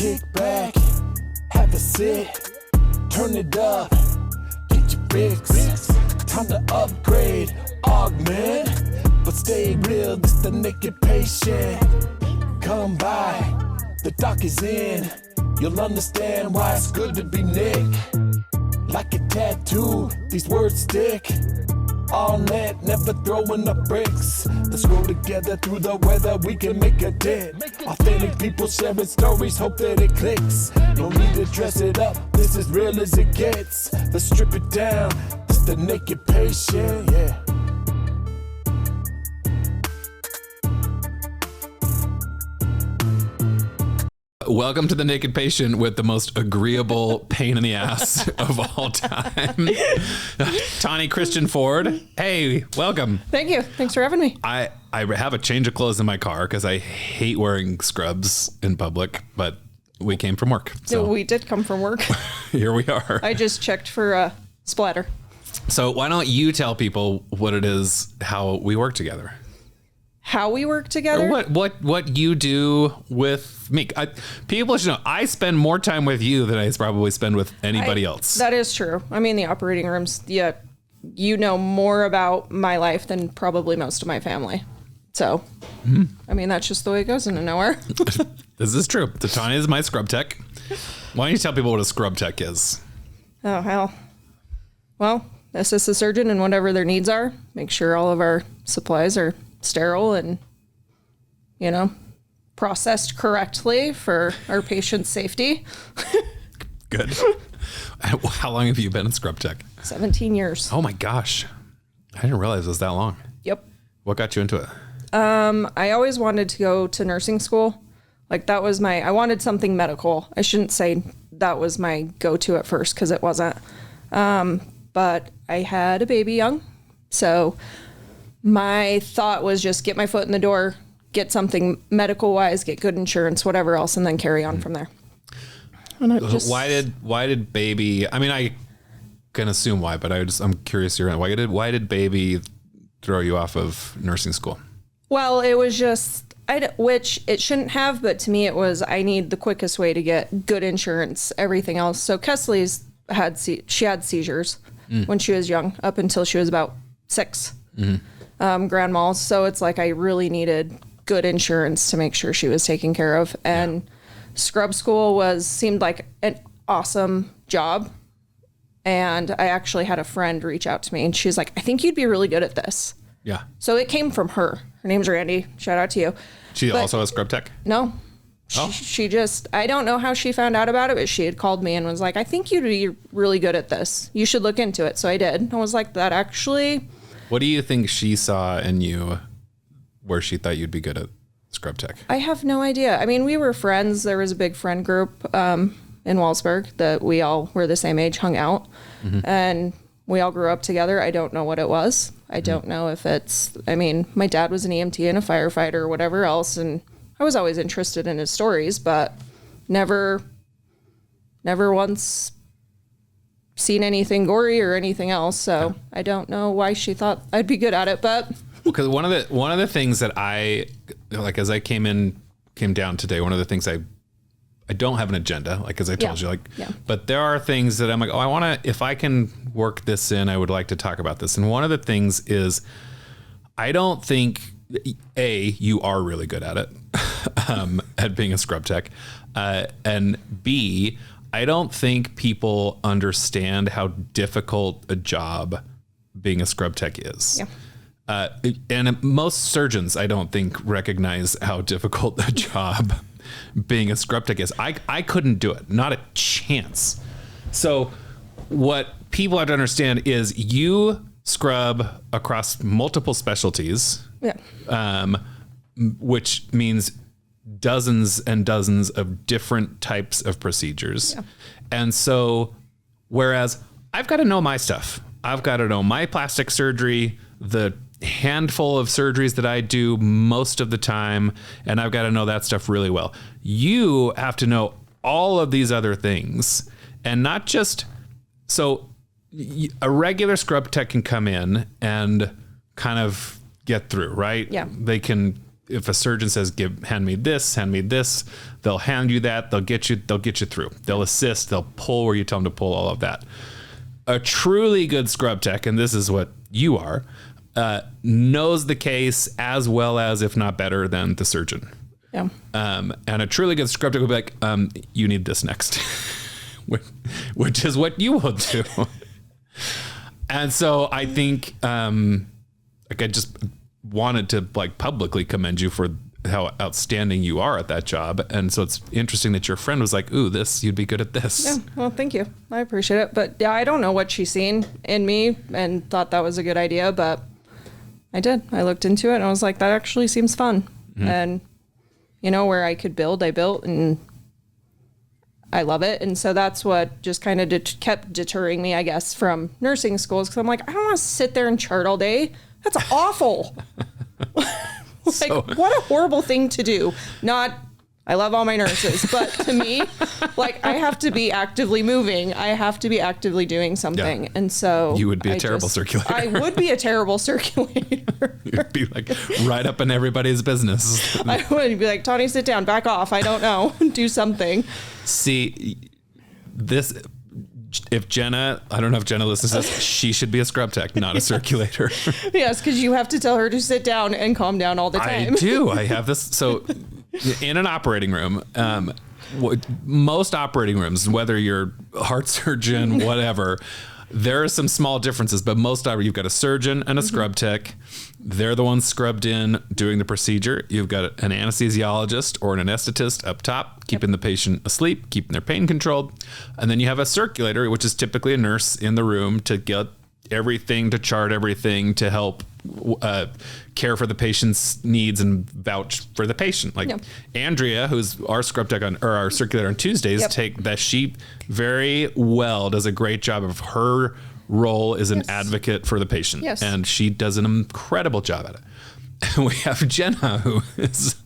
Kick back, have a sit, turn it up, get your fix. Time to upgrade, augment, but stay real, this the naked patient. Come by, the doc is in, you'll understand why it's good to be Nick. Like a tattoo, these words stick. All net, never throwing up bricks. Let's grow together through the weather, we can make a dent. Authentic people sharing stories, hope that it clicks. No need to dress it up, this is real as it gets. Let's strip it down, it's the naked patient, yeah. Welcome to the Naked Patient with the most agreeable pain in the ass of all time. Tauni Christian Ford. Hey, welcome. Thank you. Thanks for having me. I have a change of clothes in my car because I hate wearing scrubs in public, but we came from work. So we did come from work. Here we are. I just checked for splatter. So why don't you tell people what it is, how we work together? How we work together? What you do with me. People should know I spend more time with you than I probably spend with anybody else. That is true. I mean, the operating rooms, yeah, you know more about my life than probably most of my family. So, I mean, that's just the way it goes into nowhere. This is true. So Tauni is my scrub tech. Why don't you tell people what a scrub tech is? Oh, hell. Well, assist the surgeon in whatever their needs are. Make sure all of our supplies are sterile and, you know, processed correctly for our patient's safety. Good. How long have you been in scrub tech? 17 years. Oh my gosh. I didn't realize it was that long. Yep. What got you into it? I always wanted to go to nursing school. Like that was I wanted something medical. I shouldn't say that was my go-to at first because it wasn't. But I had a baby young. So my thought was just get my foot in the door, get something medical wise, get good insurance, whatever else, and then carry on from there. And why did baby? I mean, I can assume why, but I'm curious. Why did baby throw you off of nursing school? Well, it was just which it shouldn't have, but to me it was I need the quickest way to get good insurance. Everything else. So Kesley's had seizures when she was young, up until she was about 6. Grand mal. So it's like I really needed good insurance to make sure she was taken care of. And scrub school seemed like an awesome job. And I actually had a friend reach out to me and she's like, I think you'd be really good at this. Yeah. So it came from her. Her name's Randy. Shout out to you. She also a scrub tech? No. She just, I don't know how she found out about it, but she had called me and was like, I think you'd be really good at this. You should look into it. So I did. I was like, that actually... What do you think she saw in you where she thought you'd be good at scrub tech? I have no idea. I mean, we were friends. There was a big friend group in Wellsburg that we all were the same age, hung out, and we all grew up together. I don't know what it was. I don't know if my dad was an EMT and a firefighter or whatever else, and I was always interested in his stories, but never once seen anything gory or anything else, so I don't know why she thought I'd be good at it. But because one of the things that I like as I came down today, one of the things I don't have an agenda, like as I told you, but there are things that I'm like, I want to, if I can work this in, I would like to talk about this. And one of the things is, I don't think you are really good at it, at being a scrub tech, and B, I don't think people understand how difficult a job being a scrub tech is. Yeah. And most surgeons, I don't think, recognize how difficult a job being a scrub tech is. I couldn't do it. Not a chance. So what people have to understand is you scrub across multiple specialties, which means dozens and dozens of different types of procedures. Yeah. And so, whereas I've got to know my stuff, I've got to know my plastic surgery, the handful of surgeries that I do most of the time, and I've got to know that stuff really well. You have to know all of these other things, and not just, so a regular scrub tech can come in and kind of get through, right? Yeah. They can, if a surgeon says, hand me this, they'll hand you that, they'll get you through. They'll assist, they'll pull where you tell them to pull, all of that. A truly good scrub tech, and this is what you are, knows the case as well as, if not better than, the surgeon. Yeah. And a truly good scrub tech will be like, you need this next, which is what you will do. And so I think, like, I just wanted to like publicly commend you for how outstanding you are at that job. And so it's interesting that your friend was like, ooh, you'd be good at this. Yeah. Well, thank you. I appreciate it. But yeah, I don't know what she's seen in me and thought that was a good idea, but I did. I looked into it and I was like, that actually seems fun. Mm-hmm. And where I could build, I built, and I love it. And so that's what just kind of kept deterring me, I guess, from nursing schools. Cause I'm like, I don't want to sit there and chart all day. That's awful. What a horrible thing to do. I love all my nurses, but to me, like, I have to be actively moving. I have to be actively doing something. Yeah. And so you would be a terrible circulator. I would be a terrible circulator. You'd be like right up in everybody's business. I would be like, Tauni, sit down, back off. I don't know. Do something. See, if Jenna, I don't know if Jenna listens to this, she should be a scrub tech, not a circulator. Yes, because you have to tell her to sit down and calm down all the time. I do. I have this. So in an operating room, most operating rooms, whether you're a heart surgeon, whatever, there are some small differences, but you've got a surgeon and a scrub tech. They're the ones scrubbed in doing the procedure. You've got an anesthesiologist or an anesthetist up top, keeping the patient asleep, keeping their pain controlled. And then you have a circulator, which is typically a nurse in the room to get everything, to chart everything, to help care for the patient's needs and vouch for the patient. Like Andrea, who's our scrub tech or our circulator on Tuesdays, she very well does a great job of her role as an advocate for the patient. Yes. And she does an incredible job at it. And we have Jenna, who is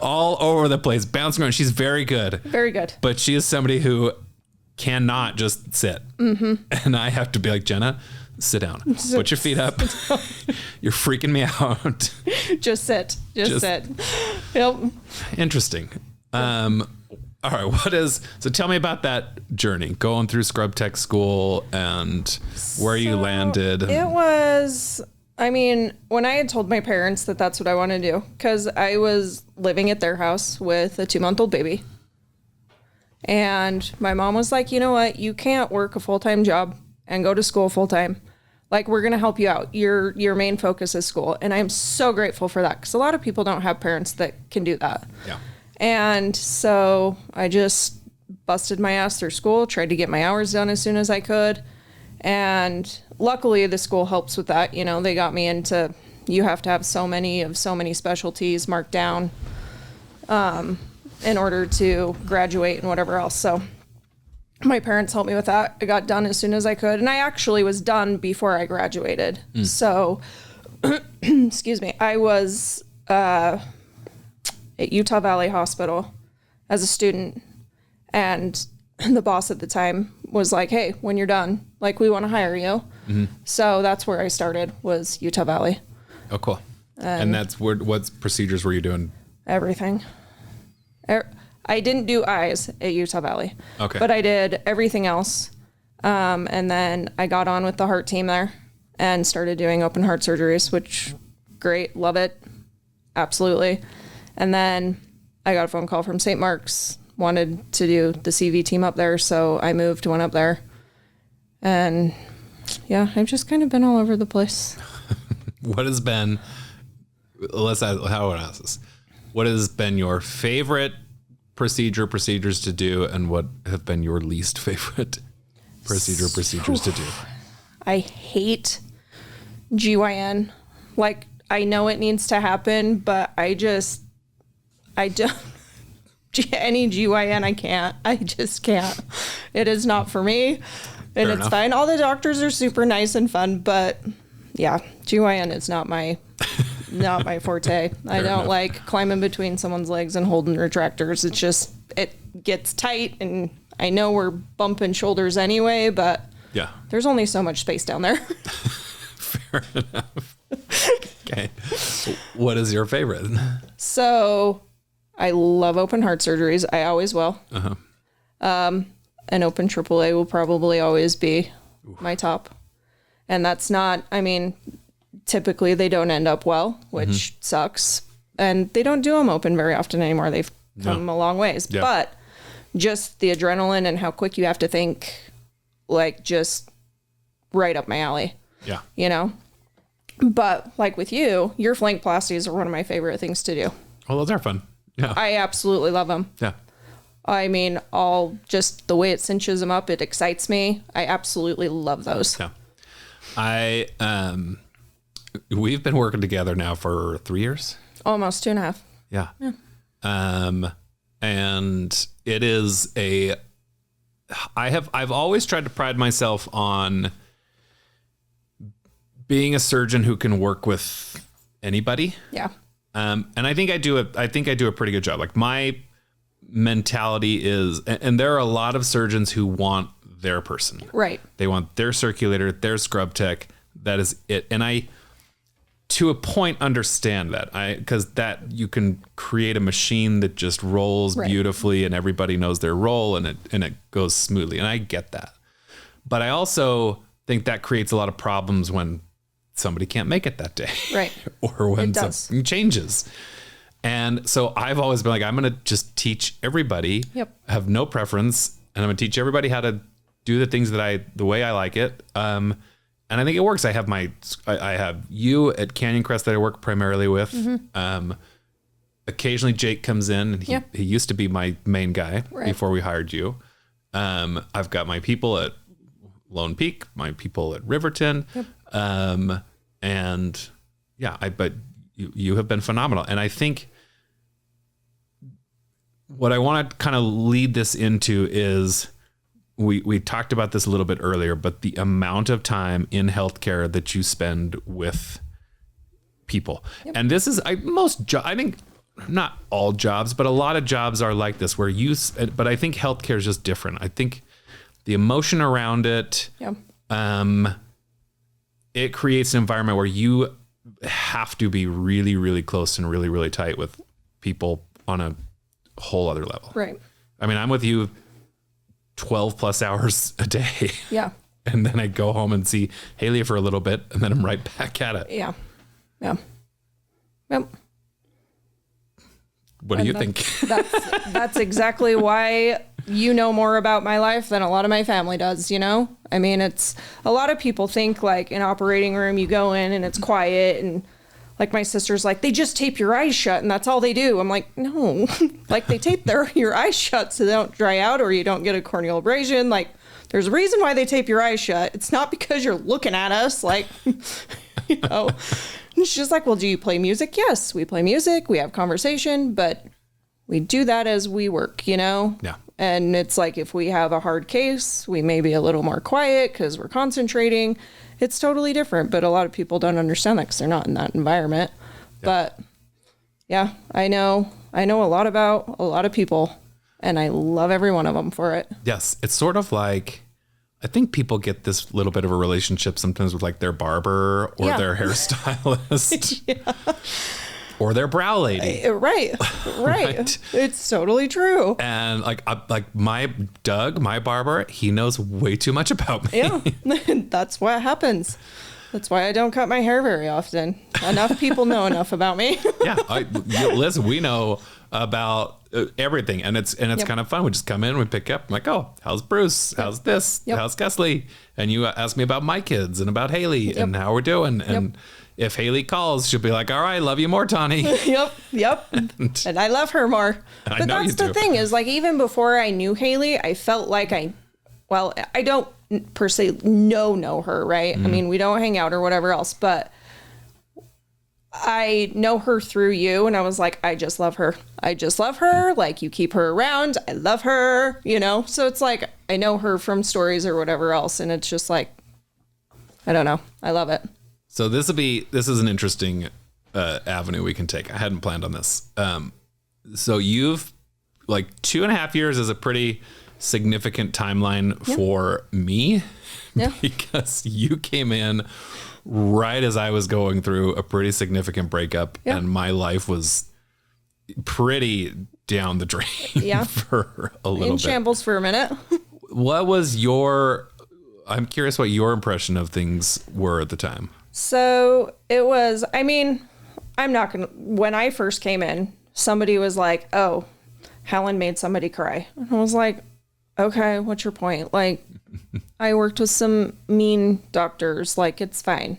all over the place, bouncing around. She's very good. Very good. But she is somebody who cannot just sit. Mm-hmm. And I have to be like, Jenna, sit down. Put your feet up. You're freaking me out. Just sit. Just sit. Yep. Interesting. All right. So tell me about that journey, going through scrub tech school and where you landed. It was, when I had told my parents that that's what I want to do, because I was living at their house with a 2-month-old baby. And my mom was like, you know what? You can't work a full-time job and go to school full-time. Like, we're going to help you out. Your main focus is school. And I'm so grateful for that, because a lot of people don't have parents that can do that. Yeah. And so I just busted my ass through school, tried to get my hours done as soon as I could. And luckily the school helps with that. They got me into, you have to have so many specialties marked down in order to graduate and whatever else. So my parents helped me with that. I got done as soon as I could. And I actually was done before I graduated. So, excuse me, I was at Utah Valley Hospital as a student. And the boss at the time was like, hey, when you're done, like, we want to hire you. Mm-hmm. So that's where I started, was Utah Valley. Oh, cool. And that's what procedures were you doing? Everything. I didn't do eyes at Utah Valley. Okay. But I did everything else. And then I got on with the heart team there and started doing open heart surgeries, which, great, love it. Absolutely. And then I got a phone call from St. Mark's, wanted to do the CV team up there. So I went up there. And yeah, I've just kind of been all over the place. What has been, how would I ask this? What has been your favorite procedures to do, and what have been your least favorite procedures to do? I hate GYN. Like, I know it needs to happen, but I don't, any GYN, I just can't. It is not for me. And fair enough. Fine. All the doctors are super nice and fun, but yeah, GYN is not my forte. I don't like climbing between someone's legs and holding retractors. It's just, it gets tight, and I know we're bumping shoulders anyway, but yeah, there's only so much space down there. Fair enough. Okay. What is your favorite? So I love open heart surgeries. I always will. An open AAA will probably always be my top. And that's not, I mean, typically they don't end up well, which sucks. And they don't do them open very often anymore. They've come a long ways. Yeah. But just the adrenaline and how quick you have to think, like, just right up my alley. Yeah. You know? But like with you, your flank plasties are one of my favorite things to do. Oh, those are fun. Yeah. I absolutely love them. Yeah. I mean, all just the way it cinches them up, it excites me. I absolutely love those. Yeah. We've been working together now for 3 years. Almost 2.5. Yeah. And it is I've always tried to pride myself on being a surgeon who can work with anybody. Yeah. And I think I do a pretty good job. Like, my mentality is, and there are a lot of surgeons who want their person. Right. They want their circulator, their scrub tech. That is it. And I, to a point, understand that. Because that you can create a machine that just rolls beautifully and everybody knows their role and it goes smoothly. And I get that. But I also think that creates a lot of problems when somebody can't make it that day. Right. Or when something changes. And so I've always been like, I'm going to just teach everybody. Yep. Have no preference. And I'm going to teach everybody how to do the things the way I like it. And I think it works. I have you at Canyon Crest that I work primarily with. Occasionally Jake comes in, and he used to be my main guy before we hired you. I've got my people at Lone Peak, my people at Riverton. Yep. And yeah, but you have been phenomenal. And I think what I want to kind of lead this into is, we talked about this a little bit earlier, but the amount of time in healthcare that you spend with people. Yep. And this is, I think not all jobs, but a lot of jobs are like this, but I think healthcare is just different. I think the emotion around it, it creates an environment where you have to be really, really close and really, really tight with people on a whole other level. Right. I mean, I'm with you 12 plus hours a day. Yeah. And then I go home and see Haley for a little bit, and then I'm right back at it. Yeah. Yeah. Yep. What do you think? That's exactly why you know more about my life than a lot of my family does, you know? I mean, it's a lot of people think like an operating room, you go in and it's quiet, and like my sister's like, they just tape your eyes shut and that's all they do. I'm like, no, like they tape your eyes shut so they don't dry out or you don't get a corneal abrasion. Like, there's a reason why they tape your eyes shut. It's not because you're looking at us, like, you know. And she's just like, well, do you play music? Yes, we play music. We have conversation, but we do that as we work, you know? Yeah. And it's like, if we have a hard case, we may be a little more quiet because we're concentrating. It's totally different, but a lot of people don't understand that because they're not in that environment. Yeah. But yeah, I know a lot about a lot of people, and I love every one of them for it. Yes. It's sort of like, I think people get this little bit of a relationship sometimes with like their barber or their hairstylist or their brow lady. Right. It's totally true. And like my barber, he knows way too much about me. Yeah, that's what happens. That's why I don't cut my hair very often. Enough people know enough about me. Listen, we know about everything, and it's kind of fun. We just come in, we pick up, I'm like, oh, how's Bruce? How's this? How's Kesley? And you ask me about my kids and about Haley and how we're doing. And if Haley calls, she'll be like, all right, love you more, Tauni. Yep. And I love her more. But that's the thing is, like, even before I knew Haley, I felt like I don't per se know her, right? Mm-hmm. I mean, we don't hang out or whatever else, but I know her through you, and I was like, I just love her. Like, you keep her around. I love her, you know? So it's like, I know her from stories or whatever else, and it's just like, I don't know. I love it. So this is an interesting avenue we can take. I hadn't planned on this. So you've, like, 2.5 years is a pretty significant timeline for me Yeah. because you came in right as I was going through a pretty significant breakup and my life was pretty down the drain for a little bit. In shambles for a minute. What was I'm curious what your impression of things were at the time. So it was, I mean, when I first came in, somebody was like, oh, Howland made somebody cry. And I was like, okay, what's your point? Like, I worked with some mean doctors. Like, it's fine.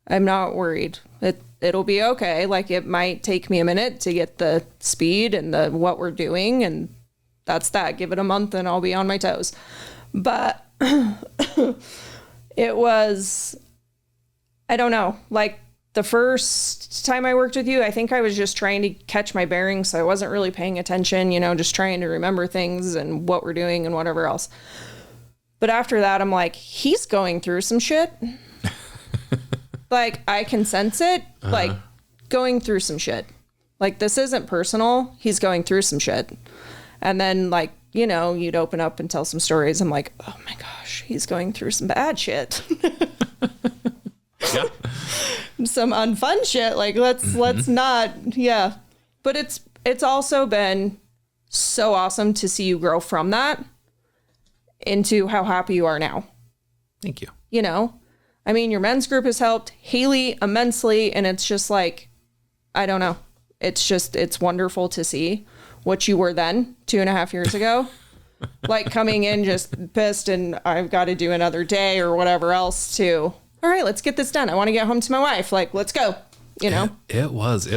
I'm not worried. It'll be okay. Like, it might take me a minute to get the speed and what we're doing. And that's that. Give it a month and I'll be on my toes. But it was, I don't know, like the first time I worked with you, I think I was just trying to catch my bearings. So I wasn't really paying attention, just trying to remember things and what we're doing and whatever else. But after that, I'm like, he's going through some shit. Like, I can sense it, like going through some shit. Like, this isn't personal. He's going through some shit. And then, like, you'd open up and tell some stories. I'm like, oh my gosh, he's going through some bad shit. Yeah. Some unfun shit. Like, let's not. Yeah. But it's also been so awesome to see you grow from that into how happy you are now. Thank you. I mean, your men's group has helped Haley immensely. And it's just like, I don't know. It's wonderful to see what you were then 2.5 years ago. Like, coming in just pissed and I've got to do another day or whatever else to, all right, let's get this done. I want to get home to my wife. Like, let's go, It was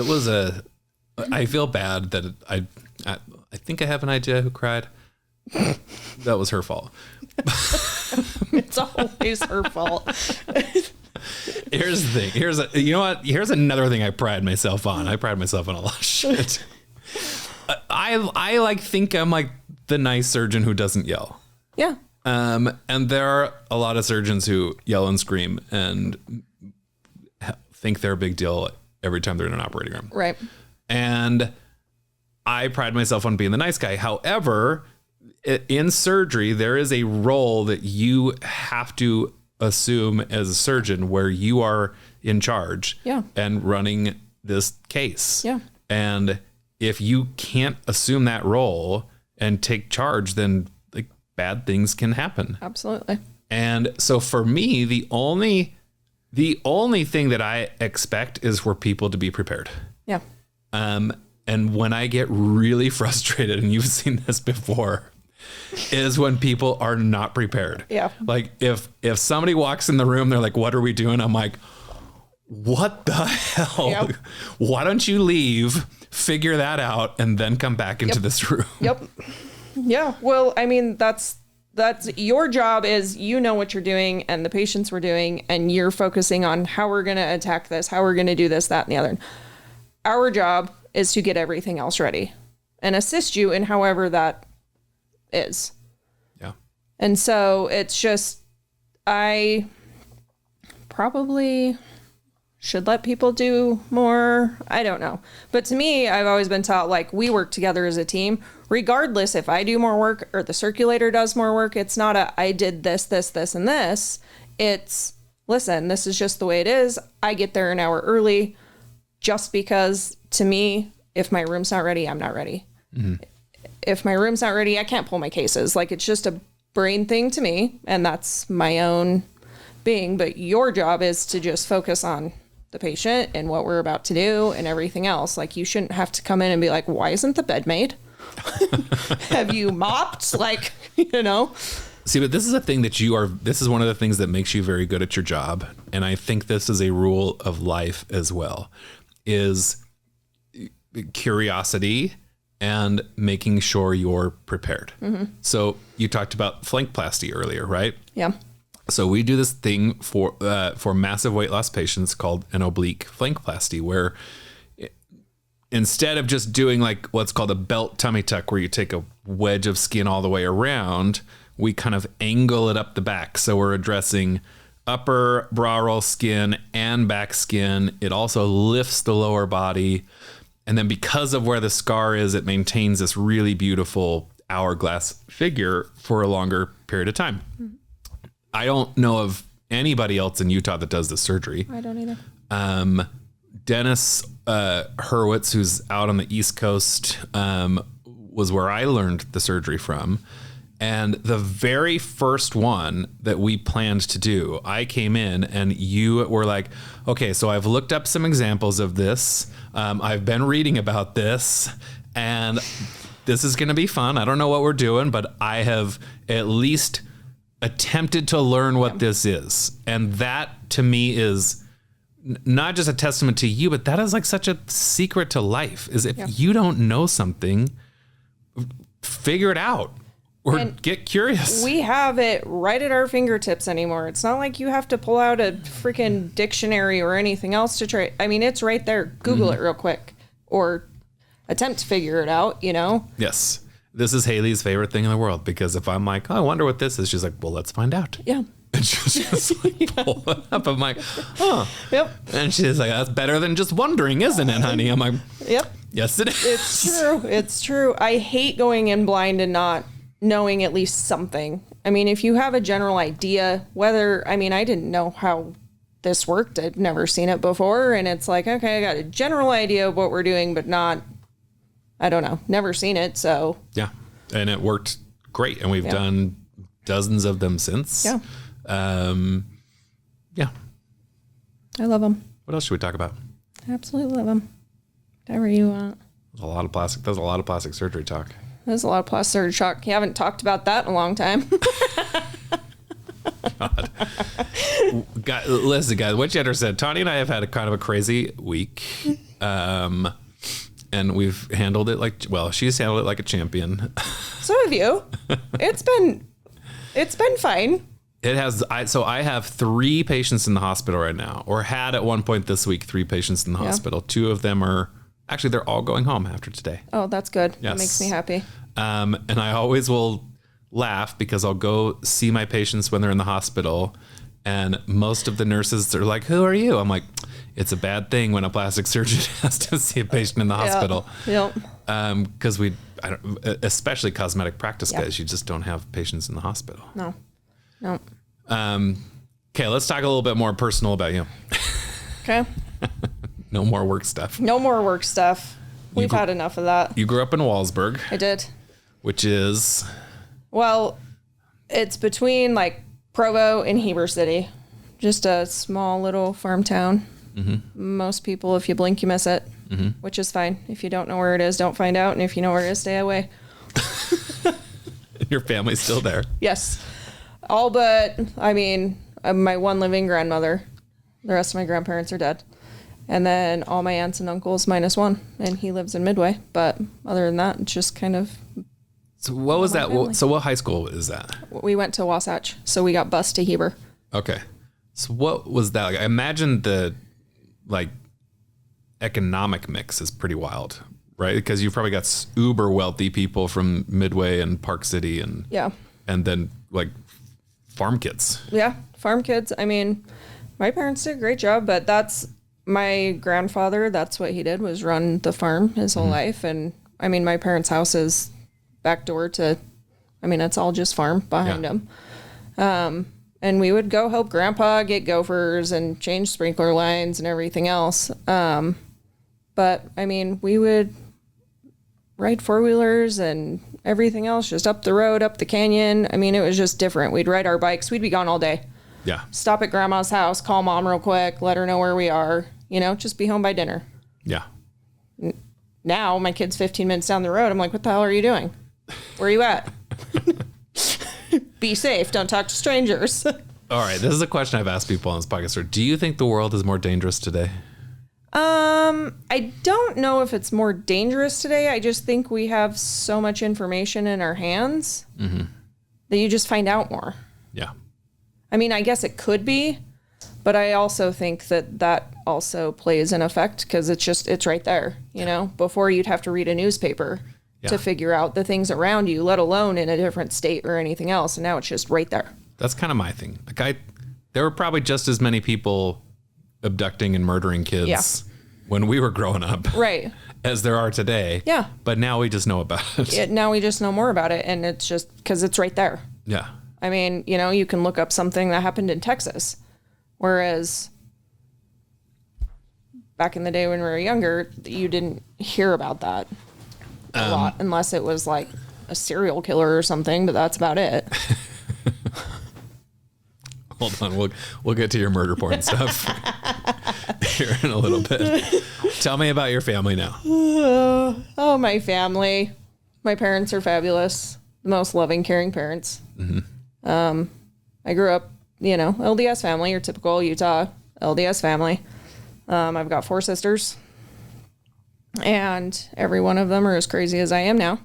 I feel bad that I think I have an idea who cried. That was her fault. It's always her fault. Here's the thing. Here's another thing I pride myself on. I pride myself on a lot of shit. I think I'm like the nice surgeon who doesn't yell. Yeah. And there are a lot of surgeons who yell and scream and think they're a big deal every time they're in an operating room. Right. And I pride myself on being the nice guy. However, in surgery, there is a role that you have to assume as a surgeon where you are in charge and running this case. Yeah. And if you can't assume that role and take charge, then like bad things can happen. Absolutely. And so for me, the only thing that I expect is for people to be prepared. Yeah. And when I get really frustrated, and you've seen this before, is when people are not prepared. Yeah. Like if somebody walks in the room, they're like, what are we doing? I'm like, what the hell? Yep. Why don't you leave, figure that out, and then come back into this room? Yep. Yeah. Well, I mean, that's your job is, what you're doing and the patients we're doing, and you're focusing on how we're going to attack this, how we're going to do this, that, and the other. Our job is to get everything else ready and assist you in however that is. Yeah. And so it's just, I probably should let people do more. I don't know. But to me, I've always been taught, like, we work together as a team, regardless if I do more work or the circulator does more work. It's not I did this, and this. It's, listen, this is just the way it is. I get there an hour early just because, to me, if my room's not ready, I'm not ready. Mm-hmm. If my room's not ready, I can't pull my cases. Like, it's just a brain thing to me, and that's my own being. But your job is to just focus on the patient and what we're about to do and everything else. Like, you shouldn't have to come in and be like, why isn't the bed made? Have you mopped? Like, See, but this is a thing that this is one of the things that makes you very good at your job. And I think this is a rule of life as well, is curiosity and making sure you're prepared. Mm-hmm. So you talked about flankplasty earlier, right? Yeah. So we do this thing for massive weight loss patients called an oblique flankplasty, where instead of just doing like what's called a belt tummy tuck, where you take a wedge of skin all the way around, we kind of angle it up the back. So we're addressing upper bra roll skin and back skin. It also lifts the lower body. And then because of where the scar is, it maintains this really beautiful hourglass figure for a longer period of time. I don't know of anybody else in Utah that does this surgery. I don't either. Dennis Hurwitz, who's out on the East Coast, was where I learned the surgery from. And the very first one that we planned to do, I came in and you were like, okay, so I've looked up some examples of this. I've been reading about this, and this is going to be fun. I don't know what we're doing, but I have at least attempted to learn what this is. And that to me is not just a testament to you, but that is like such a secret to life, is if you don't know something, figure it out or get curious. We have it right at our fingertips anymore. It's not like you have to pull out a freaking dictionary or anything else to try. I mean, it's right there. Google it real quick or attempt to figure it out, you know? Yes. This is Haley's favorite thing in the world, because if I'm like, oh, I wonder what this is, she's like, well, let's find out. Yeah. And she'll just like pull it up. I'm like, oh. Yep. And she's like, that's better than just wondering, isn't it, honey? I'm like, yep. Yes, it is. It's true. It's true. I hate going in blind and not knowing at least something. I mean, if you have a general idea, I didn't know how this worked. I'd never seen it before. And it's like, okay, I got a general idea of what we're doing, but not, I don't know, never seen it. So yeah. And it worked great. And we've done dozens of them since. Yeah. Yeah. I love them. What else should we talk about? I absolutely love them. Whatever you want. There's a lot of plastic surgery talk. There's a lot of plastic surgery talk. You haven't talked about that in a long time. God. Listen, guys, what Jenner said, Tauni and I have had a kind of a crazy week. And we've handled it she's handled it like a champion. So have you. It's been fine. It has. I have 3 patients in the hospital right now, or had at one point this week 3 patients in the hospital. 2 of them they're all going home after today. Oh, that's good. Yes. That makes me happy. And I always will laugh because I'll go see my patients when they're in the hospital, and most of the nurses are like, "Who are you?" I'm like, "It's a bad thing when a plastic surgeon has to see a patient in the hospital." Yep. Because especially cosmetic practice guys, you just don't have patients in the hospital. No. Okay, let's talk a little bit more personal about you. Okay. No more work stuff. No more work stuff. We've had enough of that. You grew up in Walsburg. I did. Which is? Well, it's between like Provo and Heber City. Just a small little farm town. Mm-hmm. Most people, if you blink, you miss it, which is fine. If you don't know where it is, don't find out. And if you know where it is, stay away. Your family's still there? Yes. All but, my one living grandmother. The rest of my grandparents are dead. And then all my aunts and uncles minus one. And he lives in Midway. But other than that, it's just kind of... So what was that? So what high school is that? We went to Wasatch. So we got bused to Heber. Okay. So what was that like? I imagine the economic mix is pretty wild, right? Because you've probably got uber wealthy people from Midway and Park City and then like farm kids. Yeah, farm kids. My parents did a great job, but that's my grandfather. That's what he did, was run the farm his whole life. And my parents' house is back door to, it's all just farm behind him. And we would go help Grandpa get gophers and change sprinkler lines and everything else. But we would ride 4-wheelers and everything else just up the road, up the canyon. It was just different. We'd ride our bikes. We'd be gone all day. Yeah. Stop at Grandma's house, call Mom real quick, let her know where we are, just be home by dinner. Yeah. Now my kid's 15 minutes down the road. I'm like, what the hell are you doing? Where are you at? Be safe. Don't talk to strangers. All right. This is a question I've asked people on this podcast. Do you think the world is more dangerous today? I don't know if it's more dangerous today. I just think we have so much information in our hands that you just find out more. Yeah. I guess it could be, but I also think that also plays an effect because it's right there. Before you'd have to read a newspaper to figure out the things around you, let alone in a different state or anything else. And now it's just right there. That's kind of my thing. There were probably just as many people abducting and murdering kids when we were growing up. Right. As there are today. Yeah. But now we just know about it. Now we just know more about it, and it's just because it's right there. Yeah. I mean, you know, you can look up something that happened in Texas, whereas back in the day when we were younger, you didn't hear about that a lot unless it was like a serial killer or something, but that's about it. Hold on, we'll get to your murder porn stuff here in a little bit. Tell me about your family now. Oh, my family. My parents are fabulous. The most loving, caring parents. Mm-hmm. I grew up, you know, LDS family, your typical Utah LDS family. I've got 4 sisters, and every one of them are as crazy as I am now.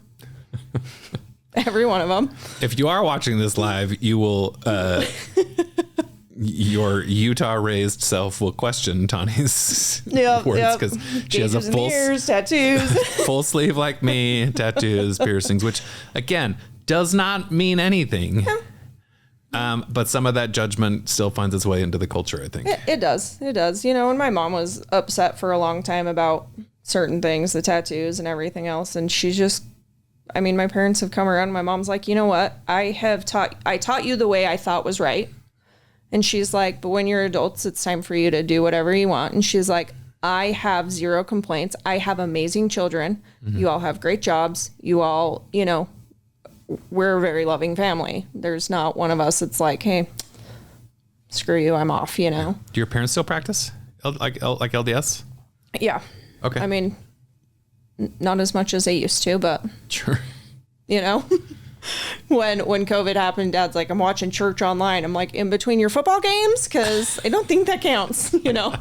Every one of them. If you are watching this live, you will, your Utah raised self will question Tauni's words because she has a full sleeve like me, tattoos, piercings, which again does not mean anything. But some of that judgment still finds its way into the culture, I think. It does. It does. You know, and my mom was upset for a long time about certain things, the tattoos and everything else. And she's just, I mean, my parents have come around. My mom's like, you know what? I taught you the way I thought was right. And she's like, but when you're adults, it's time for you to do whatever you want. And she's like, I have 0 complaints. I have amazing children. Mm-hmm. You all have great jobs. You all, you know, we're a very loving family. There's not one of us that's like, hey, screw you, I'm off, you know. Do your parents still practice like LDS? Yeah. Okay. I mean, not as much as they used to, but sure. You know, when COVID happened, Dad's like, I'm watching church online. I'm like, in between your football games? Because I don't think that counts, you know.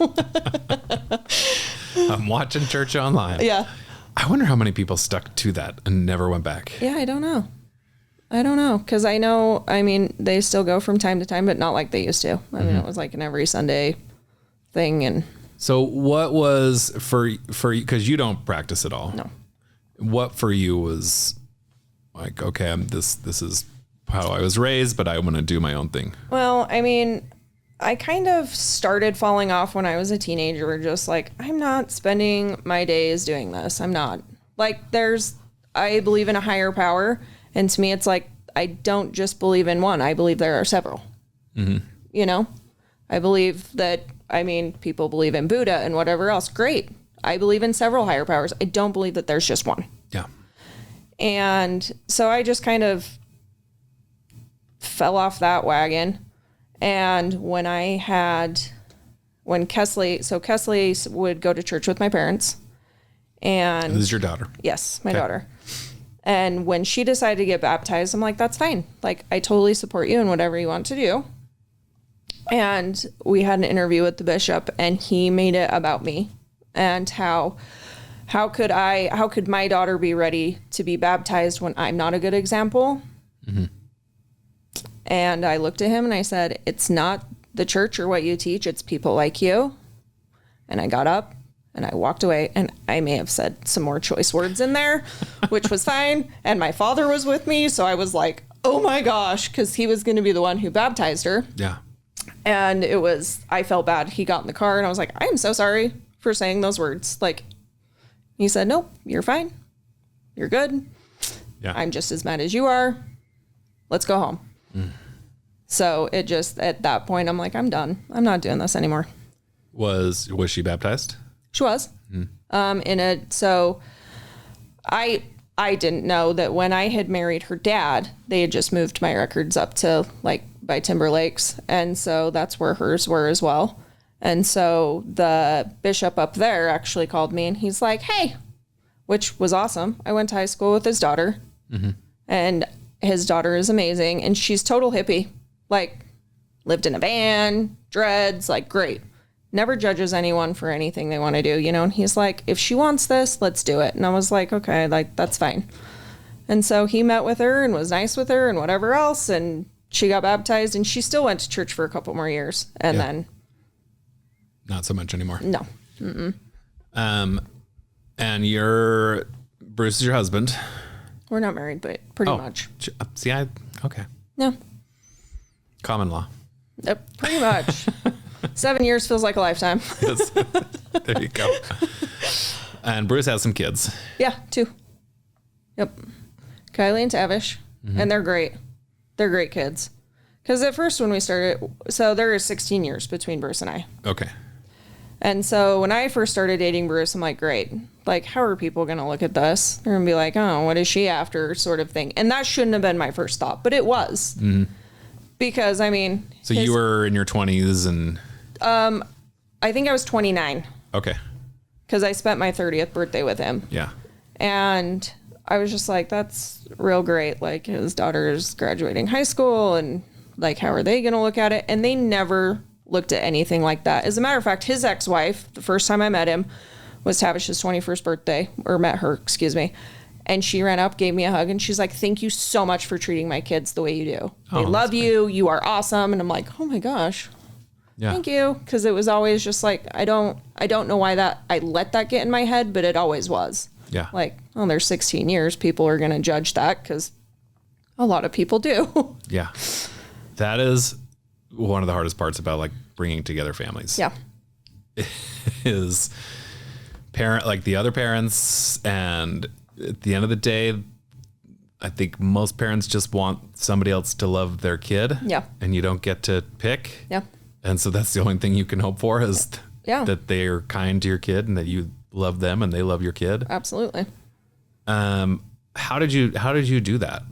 I'm watching church online. Yeah. I wonder how many people stuck to that and never went back. Yeah, I don't know. Because I know, I mean, they still go from time to time, but not like they used to. I mean, it was like an every Sunday thing. And so what was for you, because you don't practice at all. No. What for you was like, okay, this is how I was raised, but I want to do my own thing. Well, I mean, I kind of started falling off when I was a teenager, just like, I'm not spending my days doing this. I'm not. Like, I believe in a higher power. And to me, it's like, I don't just believe in one. I believe there are several. Mm-hmm. You know? I believe that, I mean, people believe in Buddha and whatever else. Great. I believe in several higher powers. I don't believe that there's just one. Yeah. And so I just kind of fell off that wagon. And when Kesley would go to church with my parents. And this is your daughter? Yes, my daughter. And when she decided to get baptized, I'm like, that's fine. Like, I totally support you in whatever you want to do. And we had an interview with the bishop, and he made it about me and how could my daughter be ready to be baptized when I'm not a good example? Mm-hmm. And I looked at him and I said, it's not the church or what you teach, it's people like you. And I got up and I walked away, and I may have said some more choice words in there, which was fine. And my father was with me. So I was like, oh my gosh, because he was going to be the one who baptized her. Yeah. And I felt bad. He got in the car and I was like, I am so sorry for saying those words. Like, he said, nope, you're fine. You're good. Yeah. I'm just as mad as you are. Let's go home. Mm. So it just, at that point, I'm like, I'm done. I'm not doing this anymore. Was she baptized? She was. So I didn't know that when I had married her dad, they had just moved my records up to like by Timber Lakes. And so that's where hers were as well. And so the bishop up there actually called me and he's like, hey, which was awesome. I went to high school with his daughter, and his daughter is amazing. And she's total hippie, like lived in a van, dreads, like great. Never judges anyone for anything they want to do, you know? And he's like, if she wants this, let's do it. And I was like, okay, like that's fine. And so he met with her and was nice with her and whatever else. And she got baptized and she still went to church for a couple more years. And then not so much anymore. No. Mm-mm. And Bruce is your husband. We're not married, but pretty much. See, okay. No. Common law. Pretty much. 7 years feels like a lifetime. There you go. And Bruce has some kids. Yeah, 2. Yep. Kylie and Tavish. And they're great. They're great kids. Because at first when we started, so there is 16 years between Bruce and I. Okay. And so when I first started dating Bruce, I'm like, great. Like, how are people going to look at this? They're going to be like, oh, what is she after, sort of thing. And that shouldn't have been my first thought, but it was. Because, I mean... So you were in your 20s and... I think I was 29. Okay. Because I spent my 30th birthday with him. Yeah. And I was just like, that's real great. Like, his daughter's graduating high school, and, like, how are they going to look at it? And they never looked at anything like that. As a matter of fact, his ex-wife, the first time I met him, was Tavish's 21st birthday, or met her, excuse me. And she ran up, gave me a hug, and she's like, thank you so much for treating my kids the way you do. They love you. You are awesome. And I'm like, oh my gosh. Yeah. Thank you. Because it was always just like, I don't know why that I let that get in my head, but it always was. Yeah. Like, oh, there's 16 years. People are going to judge that because a lot of people do. Yeah. That is one of the hardest parts about like bringing together families. Yeah. Is like the other parents, and at the end of the day, I think most parents just want somebody else to love their kid. Yeah. And you don't get to pick. Yeah. And so that's the only thing you can hope for is that they are kind to your kid and that you love them and they love your kid. Absolutely. How did you do that?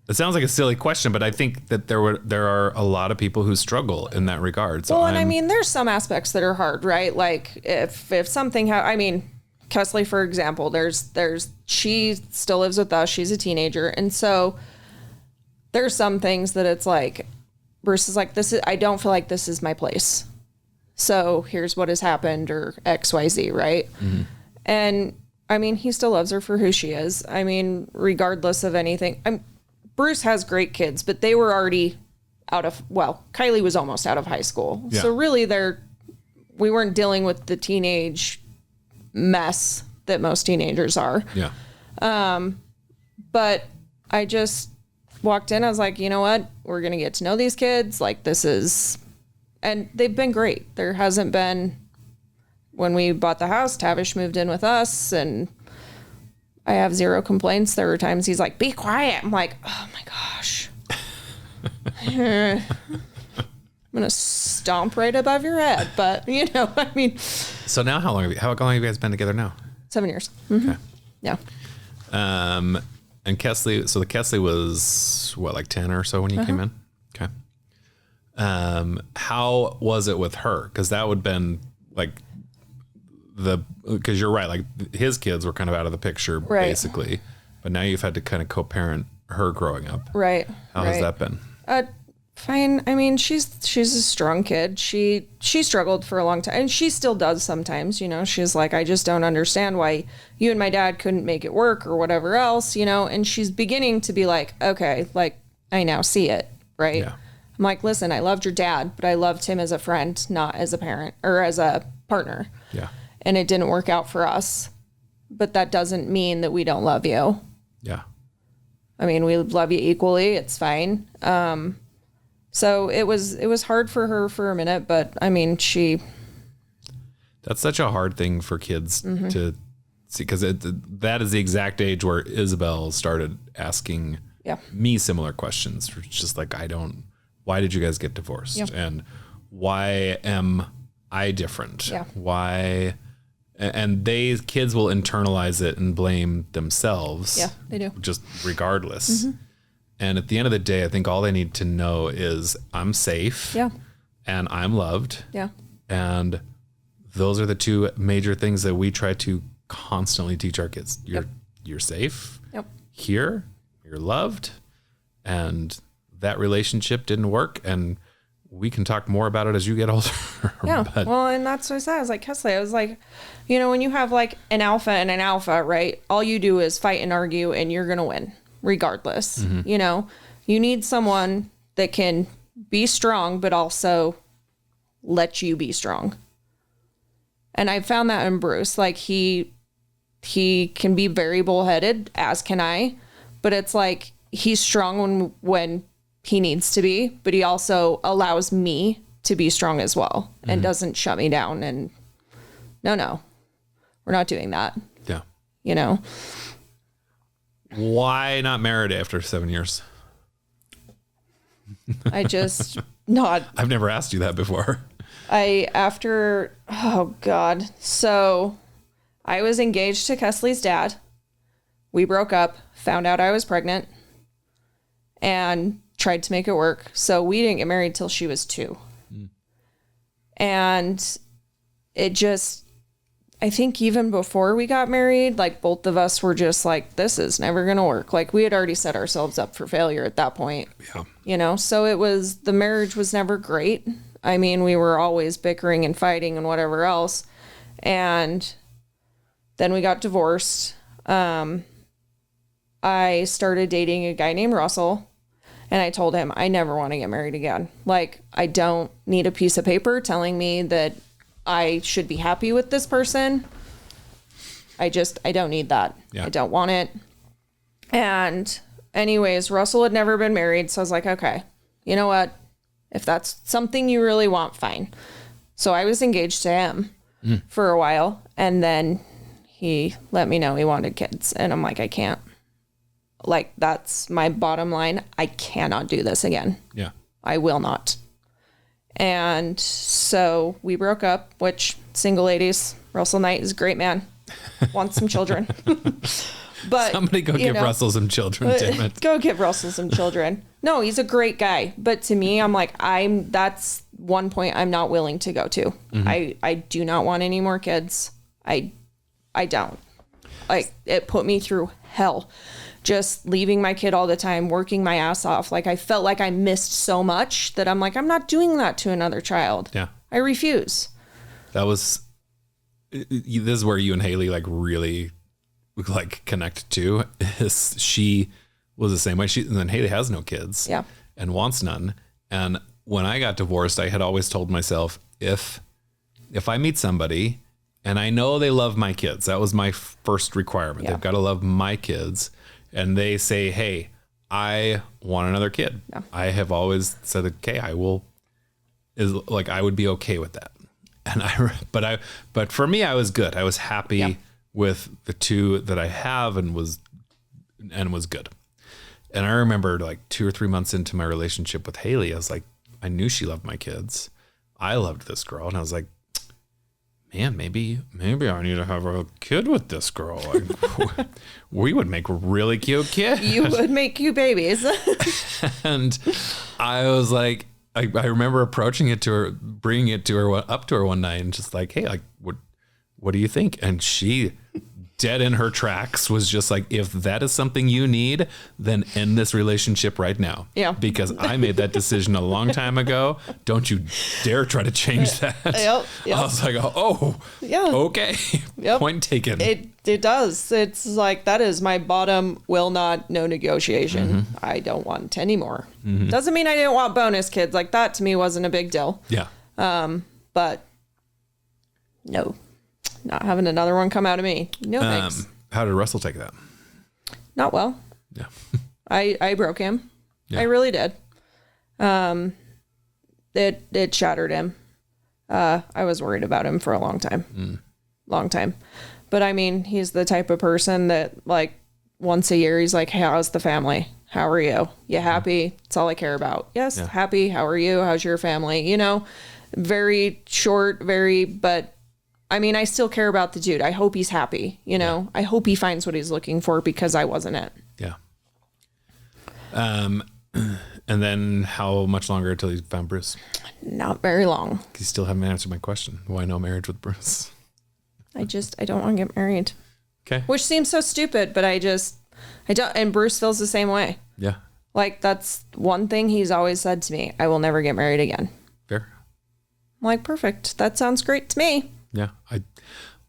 It sounds like a silly question, but I think that there are a lot of people who struggle in that regard. So I mean, there's some aspects that are hard, right? Like if something, Kesley, for example, she still lives with us. She's a teenager. And so there's some things that it's like, Bruce is like, I don't feel like this is my place. So here's what has happened, or XYZ, right? Mm-hmm. And I mean, he still loves her for who she is. I mean, regardless of anything. Bruce has great kids, but they were already Kylie was almost out of high school. Yeah. So really we weren't dealing with the teenage mess that most teenagers are. Yeah. But I just walked in. I was like, you know what? We're going to get to know these kids. Like, and they've been great. There hasn't been, when we bought the house, Tavish moved in with us, and I have zero complaints. There were times he's like, be quiet. I'm like, oh my gosh. I'm going to stomp right above your head. But, I mean. So now how long have you guys been together now? 7 years. Mm-hmm. Okay. Yeah. And Kesley, so the Kesley was what, like 10 or so when you came in? Okay. How was it with her? Because that would have been like because you're right, like his kids were kind of out of the picture basically, but now you've had to kind of co-parent her growing up. Right. How has that been? Fine. I mean, she's a strong kid. She struggled for a long time, and she still does sometimes, she's like, I just don't understand why you and my dad couldn't make it work or whatever else, and she's beginning to be like, okay, like I now see it. Right. Yeah. I'm like, listen, I loved your dad, but I loved him as a friend, not as a parent or as a partner. Yeah. And it didn't work out for us, but that doesn't mean that we don't love you. Yeah. I mean, we love you equally. It's fine. So it was hard for her for a minute, but I mean, that's such a hard thing for kids to see, because that is the exact age where Isabel started asking me similar questions. It's just like, why did you guys get divorced? Yeah. And why am I different? Yeah. Why? And kids will internalize it and blame themselves. Yeah, they do. Just regardless. Mm-hmm. And at the end of the day, I think all they need to know is I'm safe. Yeah. And I'm loved. Yeah. And those are the two major things that we try to constantly teach our kids. You're safe. Yep. Here, you're loved. And that relationship didn't work. And we can talk more about it as you get older. Yeah. Well, and that's what I said. I was like, Kesley, I was like, when you have like an alpha and an alpha, right? All you do is fight and argue, and you're going to win regardless. Mm-hmm. You need someone that can be strong, but also let you be strong. And I found that in Bruce. Like he can be very bullheaded, as can I, but it's like he's strong when he needs to be, but he also allows me to be strong as well and doesn't shut me down. And no, we're not doing that. Yeah. You know, why not married after 7 years? I just not. I've never asked you that before. Oh God. So I was engaged to Kesley's dad. We broke up, found out I was pregnant, and tried to make it work. So we didn't get married till she was 2. And it just, I think even before we got married, like both of us were just like, this is never going to work. Like we had already set ourselves up for failure at that point. Yeah. You know, so the marriage was never great. I mean, we were always bickering and fighting and whatever else. And then we got divorced. I started dating a guy named Russell. And I told him, I never want to get married again. Like, I don't need a piece of paper telling me that I should be happy with this person. I don't need that. Yeah. I don't want it. And anyways, Russell had never been married. So I was like, okay, you know what? If that's something you really want, fine. So I was engaged to him for a while. And then he let me know he wanted kids. And I'm like, I can't. Like, that's my bottom line. I cannot do this again. Yeah. I will not. And so we broke up, which, single ladies, Russell Knight is a great man. Wants some children. But somebody go give Russell some children, damn it. Go give Russell some children. No, he's a great guy. But to me, I'm like, that's one point I'm not willing to go to. I do not want any more kids. I don't. Like, it put me through hell. Just leaving my kid all the time, working my ass off. Like, I felt like I missed so much that I'm like, I'm not doing that to another child. Yeah. I refuse. This is where you and Haley like really like connect to. Is she was the same way. And then Haley has no kids. Yeah. And wants none. And when I got divorced, I had always told myself, if I meet somebody and I know they love my kids, that was my first requirement. Yeah. They've got to love my kids. And they say, hey, I want another kid. Yeah. I have always said, okay, I would be okay with that. And but for me, I was good. I was happy with the 2 that I have and was good. And I remember like 2 or 3 months into my relationship with Haley, I was like, I knew she loved my kids. I loved this girl. And I was like, man, maybe I need to have a kid with this girl. Like, we would make really cute kids. You would make cute babies. And I was like, I remember approaching it to her, bringing it to her up to her one night, and just like, hey, like, what do you think? And she, dead in her tracks, was just like, if that is something you need, then end this relationship right now. Yeah. Because I made that decision a long time ago. Don't you dare try to change that. Yep. I was like, oh, yeah, okay. Yep. Point taken. It does. It's like, that is my bottom, will not, no negotiation. I don't want any more. Doesn't mean I didn't want bonus kids. Like, that to me wasn't a big deal. Yeah. But no, not having another one come out of me. No thanks. How did Russell take that? Not well. Yeah. I broke him. Yeah. I really did. It shattered him. I was worried about him for a long time. Long time. But I mean, he's the type of person that, like, once a year, he's like, hey, how's the family? How are you? You happy? That's all I care about. Yes. Yeah. Happy. How are you? How's your family? You know, very short, but I mean, I still care about the dude. I hope he's happy. You know, I hope he finds what he's looking for, because I wasn't it. Yeah. And then how much longer until you found Bruce? Not very long. You still haven't answered my question. Why no marriage with Bruce? I don't want to get married. Okay. Which seems so stupid, but I don't. And Bruce feels the same way. Yeah. Like, that's one thing he's always said to me. I will never get married again. Fair. I'm like, perfect. That sounds great to me. Yeah.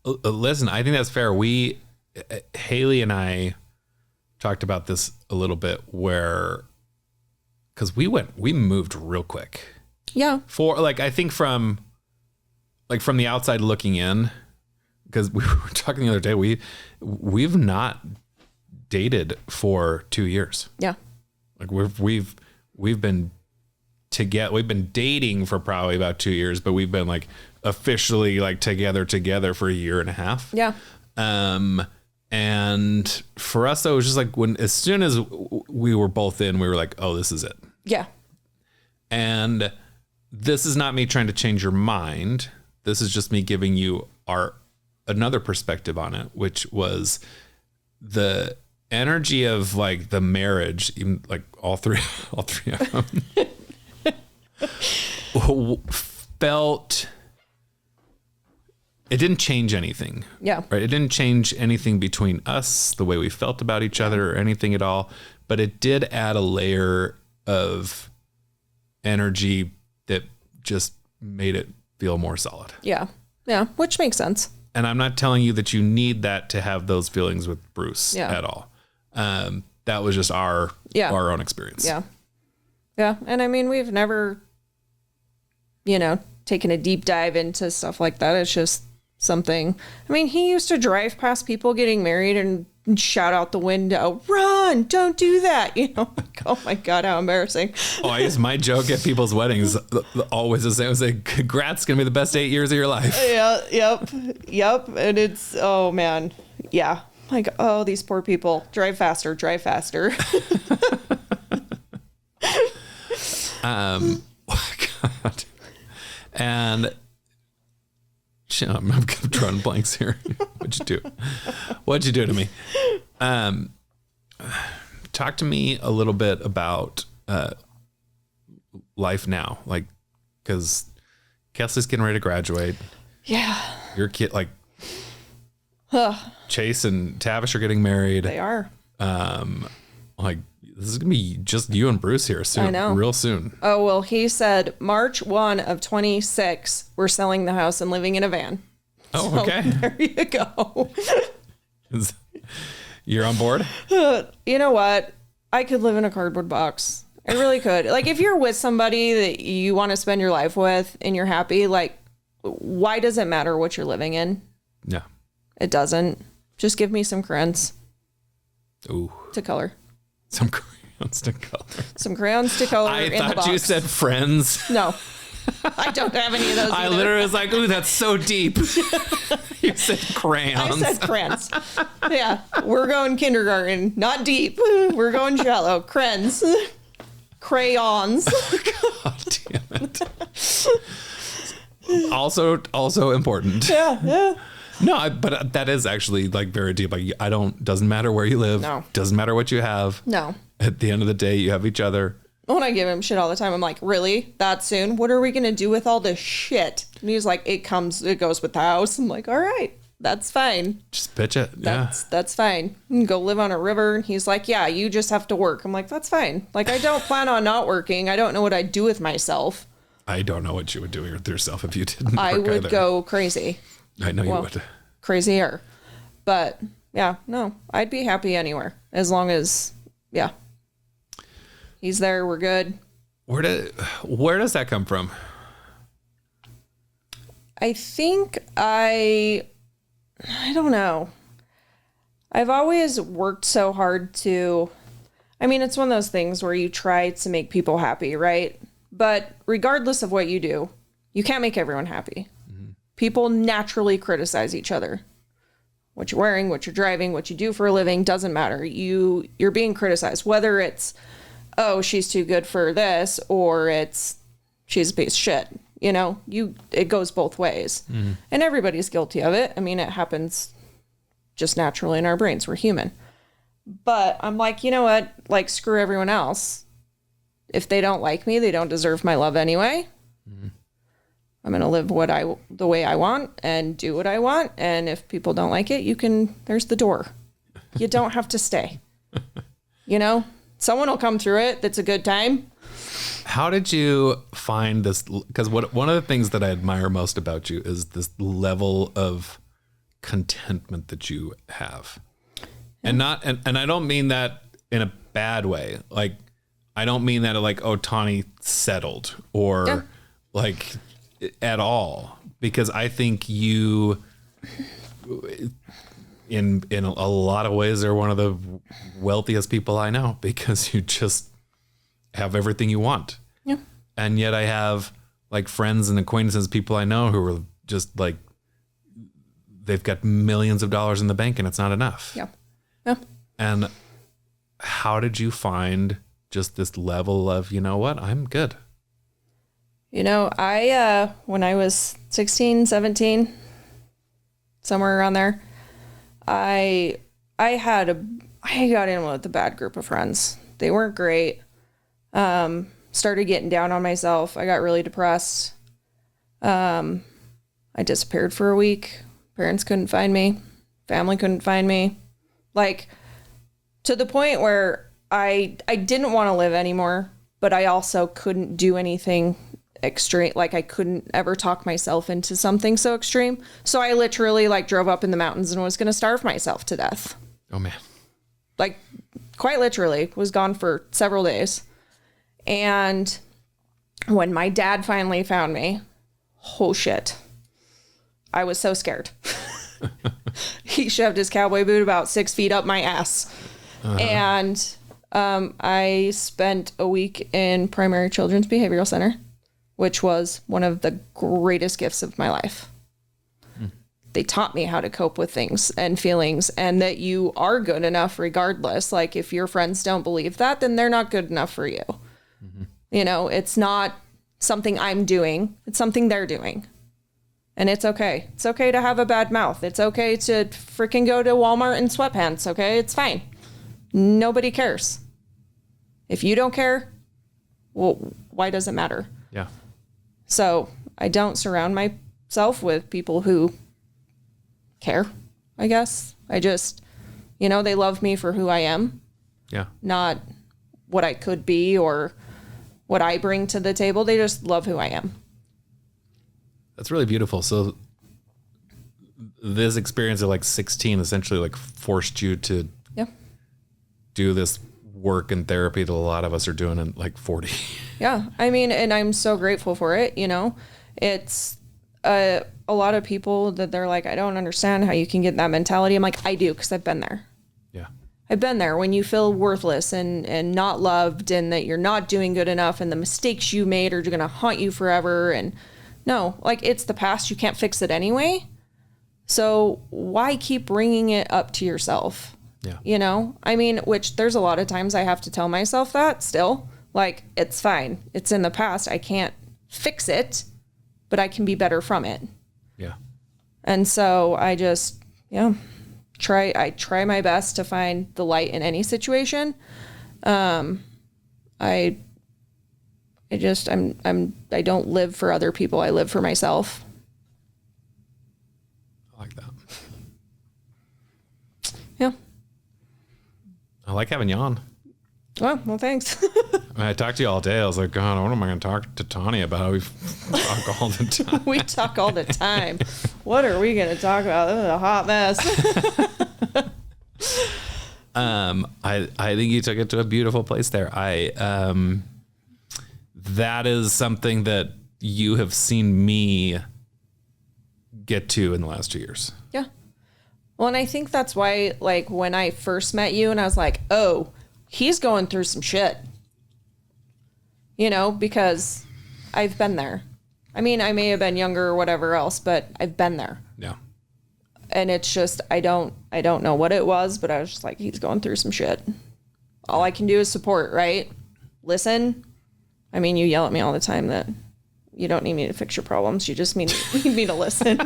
Listen, I think that's fair. Haley and I talked about this a little bit, because we moved real quick. Yeah. I think from the outside looking in, because we were talking the other day, we've not dated for 2 years. Yeah. Like we've been together. We've been dating for probably about 2 years, but we've been like officially like together for a year and a half. Yeah. And for us though, it was just like as soon as we were both in, we were like, oh, this is it. Yeah. And this is not me trying to change your mind. This is just me giving you another perspective on it, which was the energy of like the marriage, even like all three of them felt, it didn't change anything. Yeah. Right. It didn't change anything between us, the way we felt about each other or anything at all. But it did add a layer of energy that just made it feel more solid. Yeah. Yeah. Which makes sense. And I'm not telling you that you need that to have those feelings with Bruce at all. That was just our own experience. Yeah. Yeah. And I mean, we've never, taken a deep dive into stuff like that. It's just something. I mean, he used to drive past people getting married and shout out the window, "Run, don't do that." Like, oh my God, how embarrassing. Oh, I use my joke at people's weddings always the same. I was like, congrats, gonna be the best 8 years of your life. Yeah, yep. And it's, oh man. Yeah. Like, oh, these poor people. Drive faster. Oh God. And I'm drawing blanks here. What'd you do to me? Talk to me a little bit about life now, like, because Kelsey's getting ready to graduate. Yeah. Your kid, like, Chase and Tavish are getting married. They are. Like, this is gonna be just you and Bruce here soon. I know. Real soon. Oh, well, he said March 1 of 26, we're selling the house and living in a van. Oh, so, okay. There you go. You're on board? You know what? I could live in a cardboard box. I really could. Like, if you're with somebody that you want to spend your life with and you're happy, like, why does it matter what you're living in? Yeah. It doesn't. Just give me some crayons. Ooh. To color. Some crayons to color. Some crayons to color I in the thought box. you said friends. No. I don't have any of those I either. literally was like, ooh, that's so deep. You said crayons. I said crayons. Yeah. We're going kindergarten. Not deep. We're going shallow. Crayons. Crayons. God damn it. Also important. Yeah. No, but that is actually like very deep. Like, doesn't matter where you live. No. Doesn't matter what you have. No. At the end of the day, you have each other. When I give him shit all the time, I'm like, really? That soon? What are we going to do with all this shit? And he's like, it goes with the house. I'm like, all right, that's fine. Just pitch it. That's fine. You can go live on a river. And he's like, yeah, you just have to work. I'm like, that's fine. Like, I don't plan on not working. I don't know what I'd do with myself. I don't know what you would do with yourself if you didn't. I would go crazy. I know you would. Crazier. But yeah, no, I'd be happy anywhere as long as, yeah. He's there. We're good. Where does that come from? I think I don't know. I've always worked so hard it's one of those things where you try to make people happy, right? But regardless of what you do, you can't make everyone happy. Mm-hmm. People naturally criticize each other. What you're wearing, what you're driving, what you do for a living, doesn't matter. You're being criticized, whether it's, oh, she's too good for this, or it's, she's a piece of shit. It goes both ways. Mm-hmm. And everybody's guilty of it. I mean, it happens just naturally in our brains. We're human. But I'm like, you know what? Like, screw everyone else. If they don't like me, they don't deserve my love anyway. Mm-hmm. I'm going to live the way I want and do what I want. And if people don't like it, there's the door. You don't have to stay. Someone will come through it. That's a good time. How did you find this? Because one of the things that I admire most about you is this level of contentment that you have. Yeah. And I don't mean that in a bad way. Like, I don't mean that like, oh, Tauni settled or like at all, because I think you, in a lot of ways, are one of the wealthiest people I know, because you just have everything you want. Yeah. And yet I have like friends and acquaintances, people I know who are just like, they've got millions of dollars in the bank and it's not enough. Yeah. Yeah. And how did you find just this level of, you know what, I'm good? You know, I, when I was 16, 17, somewhere around there, I got in with a bad group of friends. They weren't great. Started getting down on myself. I got really depressed. I disappeared for a week. Parents couldn't find me. Family couldn't find me. Like, to the point where I didn't want to live anymore, but I also couldn't do anything extreme. Like, I couldn't ever talk myself into something so extreme. So I literally like drove up in the mountains and was going to starve myself to death. Oh man. Like, quite literally, was gone for several days. And when my dad finally found me, oh shit, I was so scared. He shoved his cowboy boot about 6 feet up my ass. And I spent a week in Primary Children's Behavioral Center, which was one of the greatest gifts of my life. They taught me how to cope with things and feelings, and that you are good enough regardless. Like, if your friends don't believe that, then they're not good enough for you. You know, it's not something I'm doing. It's something they're doing. And it's okay. It's okay to have a bad mouth. It's okay to freaking go to Walmart in sweatpants, okay? It's fine. Nobody cares. If you don't care, well, why does it matter? Yeah. So I don't surround myself with people who care, I guess. I just, you know, they love me for who I am. Yeah. Not what I could be or what I bring to the table. They just love who I am. That's really beautiful. So this experience at like 16 essentially like forced you to do this work and therapy that a lot of us are doing in like 40. Yeah. I mean, and I'm so grateful for it. You know, it's a lot of people that they're like, I don't understand how you can get that mentality. I'm like, I do, because I've been there. Yeah. I've been there when you feel worthless and not loved, and that you're not doing good enough, and the mistakes you made are going to haunt you forever. And no, like, it's the past. You can't fix it anyway. So why keep bringing it up to yourself? Yeah. You know, I mean, which there's a lot of times I have to tell myself that still, like, it's fine. It's in the past. I can't fix it, but I can be better from it. Yeah. And so I just, I try my best to find the light in any situation. I don't live for other people. I live for myself. I like that. Yeah. I like having you on. Well, thanks. I talked to you all day. I was like, God, what am I going to talk to Tauni about? We talk all the time. We talk all the time. What are we going to talk about? This is a hot mess. I think you took it to a beautiful place there. That is something that you have seen me get to in the last 2 years. Yeah. Well, and I think that's why, like, when I first met you and I was like, oh, he's going through some shit, you know, because I've been there. I mean, I may have been younger or whatever else, but I've been there. Yeah. And it's just, I don't know what it was, but I was just like, he's going through some shit. All I can do is support, right? Listen. I mean, you yell at me all the time that you don't need me to fix your problems. You just need me to listen.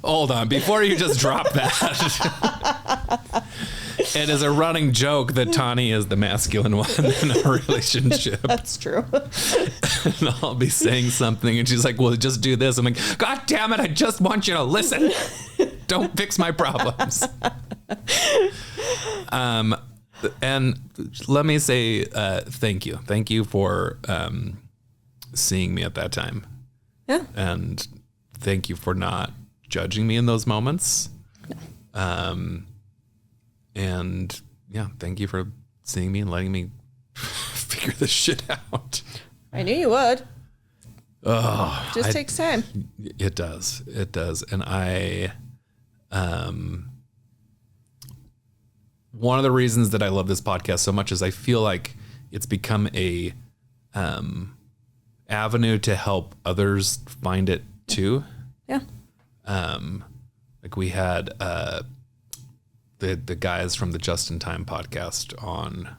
Hold on. Before you just drop that. It is a running joke that Tauni is the masculine one in a relationship. That's true. And I'll be saying something and she's like, well, just do this. I'm like, God damn it. I just want you to listen. Don't fix my problems. And let me say thank you. Thank you for seeing me at that time. Yeah. And thank you for not judging me in those moments. No. And yeah, thank you for seeing me and letting me figure this shit out. I knew you would. Oh, Just takes time. It does. It does. And one of the reasons that I love this podcast so much is I feel like it's become a avenue to help others find it too. Yeah. Like we had the guys from the Just in Time podcast on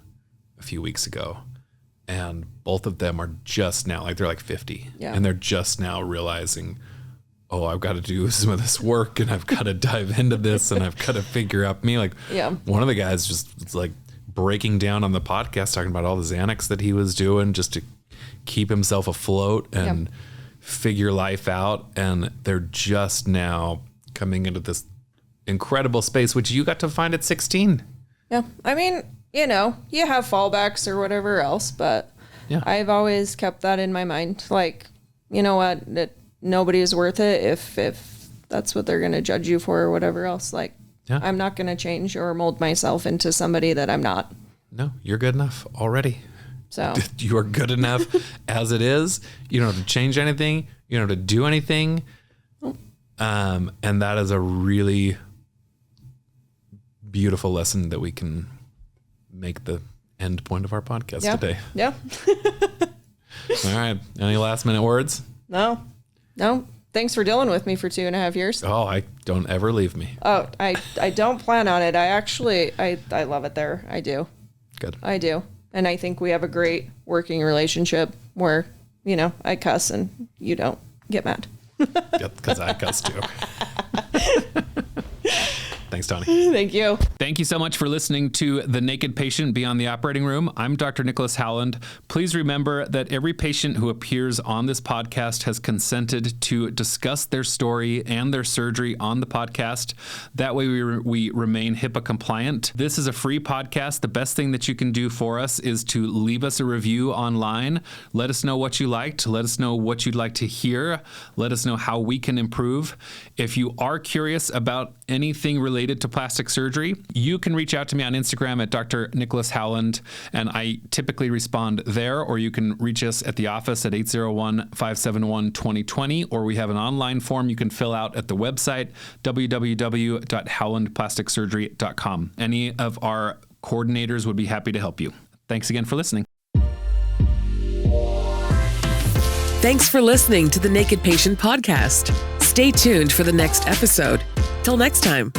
a few weeks ago, and both of them are just now, like they're like 50, and they're just now realizing, oh, I've got to do some of this work, and I've got to dive into this, and I've got to figure out me. Like one of the guys just was like breaking down on the podcast, talking about all the Xanax that he was doing just to keep himself afloat and figure life out. And they're just now coming into this incredible space, which you got to find at 16. Yeah. I mean, you know, you have fallbacks or whatever else, but I've always kept that in my mind. Like, you know what? Nobody is worth it if that's what they're going to judge you for or whatever else. Like, I'm not going to change or mold myself into somebody that I'm not. No, you're good enough already. So you are good enough as it is. You don't have to change anything. You don't have to do anything. And that is a really beautiful lesson that we can make the end point of our podcast today. Yeah. All right. Any last minute words? No. Thanks for dealing with me for 2.5 years. Oh, I don't ever leave me. Oh, I don't plan on it. I love it there. I do. Good. I do. And I think we have a great working relationship where, you know, I cuss and you don't get mad. Because I cuss too. Thanks, Tauni. Thank you. Thank you so much for listening to The Naked Patient Beyond the Operating Room. I'm Dr. Nicholas Howland. Please remember that every patient who appears on this podcast has consented to discuss their story and their surgery on the podcast. That way we remain HIPAA compliant. This is a free podcast. The best thing that you can do for us is to leave us a review online. Let us know what you liked. Let us know what you'd like to hear. Let us know how we can improve. If you are curious about anything related to plastic surgery, you can reach out to me on Instagram at Dr. Nicholas Howland, and I typically respond there, or you can reach us at the office at 801-571-2020, or we have an online form you can fill out at the website, www.howlandplasticsurgery.com. Any of our coordinators would be happy to help you. Thanks again for listening. Thanks for listening to the Naked Patient Podcast. Stay tuned for the next episode. Till next time.